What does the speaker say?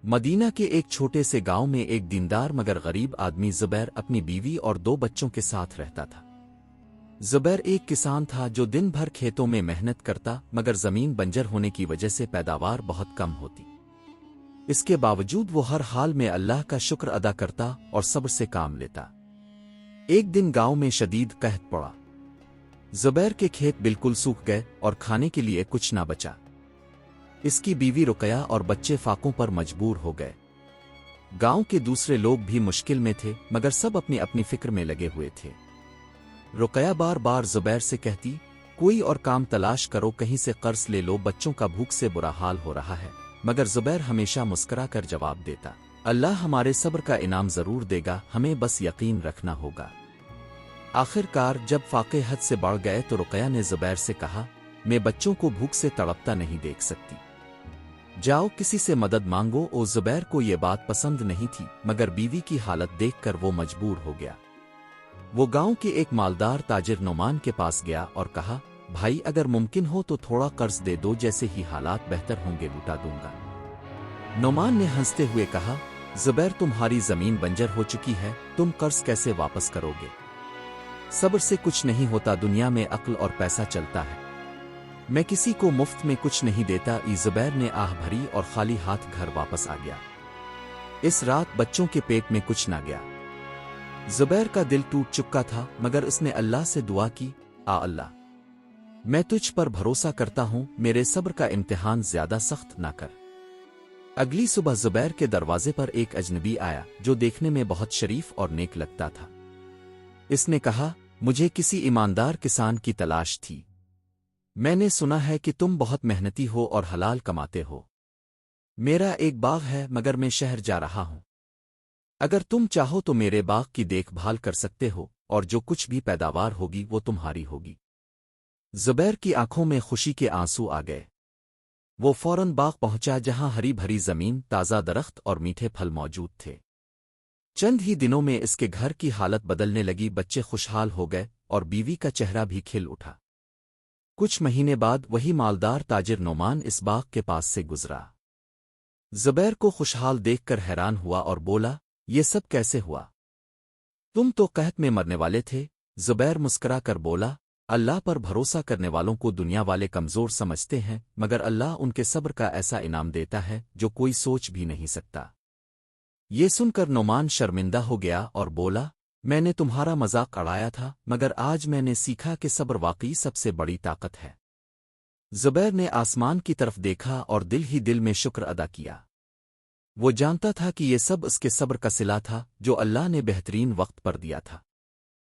مدینہ کے ایک چھوٹے سے گاؤں میں ایک دیندار مگر غریب آدمی زبیر اپنی بیوی اور 2 بچوں کے ساتھ رہتا تھا۔ زبیر ایک کسان تھا جو دن بھر کھیتوں میں محنت کرتا مگر زمین بنجر ہونے کی وجہ سے پیداوار بہت کم ہوتی۔ اس کے باوجود وہ ہر حال میں اللہ کا شکر ادا کرتا اور صبر سے کام لیتا۔ ایک دن گاؤں میں شدید قحط پڑا۔ زبیر کے کھیت بالکل سوکھ گئے اور کھانے کے لیے کچھ نہ بچا۔ اس کی بیوی رقیہ اور بچے فاقوں پر مجبور ہو گئے۔ گاؤں کے دوسرے لوگ بھی مشکل میں تھے مگر سب اپنی اپنی فکر میں لگے ہوئے تھے۔ رقیہ بار بار زبیر سے کہتی، کوئی اور کام تلاش کرو، کہیں سے قرض لے لو، بچوں کا بھوک سے برا حال ہو رہا ہے۔ مگر زبیر ہمیشہ مسکرا کر جواب دیتا، اللہ ہمارے صبر کا انعام ضرور دے گا، ہمیں بس یقین رکھنا ہوگا۔ آخر کار جب فاقے حد سے بڑھ گئے تو رقیہ نے زبیر سے کہا، میں بچوں کو بھوک سے تڑپتا نہیں دیکھ سکتی، جاؤ کسی سے مدد مانگو۔ اور زبیر کو یہ بات پسند نہیں تھی مگر بیوی کی حالت دیکھ کر وہ مجبور ہو گیا۔ وہ گاؤں کے ایک مالدار تاجر نعمان کے پاس گیا اور کہا، بھائی اگر ممکن ہو تو تھوڑا قرض دے دو، جیسے ہی حالات بہتر ہوں گے لوٹا دوں گا۔ نعمان نے ہنستے ہوئے کہا، زبیر تمہاری زمین بنجر ہو چکی ہے، تم قرض کیسے واپس کرو گے؟ صبر سے کچھ نہیں ہوتا، دنیا میں عقل اور پیسہ چلتا ہے، میں کسی کو مفت میں کچھ نہیں دیتا۔ زبیر نے آہ بھری اور خالی ہاتھ گھر واپس آ گیا۔ اس رات بچوں کے پیٹ میں کچھ نہ گیا۔ زبیر کا دل ٹوٹ چکا تھا مگر اس نے اللہ سے دعا کی، اللہ میں تجھ پر بھروسہ کرتا ہوں، میرے صبر کا امتحان زیادہ سخت نہ کر۔ اگلی صبح زبیر کے دروازے پر ایک اجنبی آیا جو دیکھنے میں بہت شریف اور نیک لگتا تھا۔ اس نے کہا، مجھے کسی ایماندار کسان کی تلاش تھی، میں نے سنا ہے کہ تم بہت محنتی ہو اور حلال کماتے ہو۔ میرا ایک باغ ہے مگر میں شہر جا رہا ہوں، اگر تم چاہو تو میرے باغ کی دیکھ بھال کر سکتے ہو اور جو کچھ بھی پیداوار ہوگی وہ تمہاری ہوگی۔ زبیر کی آنکھوں میں خوشی کے آنسو آ گئے۔ وہ فوراً باغ پہنچا جہاں ہری بھری زمین، تازہ درخت اور میٹھے پھل موجود تھے۔ چند ہی دنوں میں اس کے گھر کی حالت بدلنے لگی، بچے خوشحال ہو گئے اور بیوی کا چہرہ بھی کھل اٹھا۔ کچھ مہینے بعد وہی مالدار تاجر نعمان اس باغ کے پاس سے گزرا۔ زبیر کو خوشحال دیکھ کر حیران ہوا اور بولا، یہ سب کیسے ہوا؟ تم تو قحط میں مرنے والے تھے۔ زبیر مسکرا کر بولا، اللہ پر بھروسہ کرنے والوں کو دنیا والے کمزور سمجھتے ہیں مگر اللہ ان کے صبر کا ایسا انعام دیتا ہے جو کوئی سوچ بھی نہیں سکتا۔ یہ سن کر نعمان شرمندہ ہو گیا اور بولا، میں نے تمہارا مذاق اڑایا تھا مگر آج میں نے سیکھا کہ صبر واقعی سب سے بڑی طاقت ہے۔ زبیر نے آسمان کی طرف دیکھا اور دل ہی دل میں شکر ادا کیا۔ وہ جانتا تھا کہ یہ سب اس کے صبر کا صلہ تھا جو اللہ نے بہترین وقت پر دیا تھا۔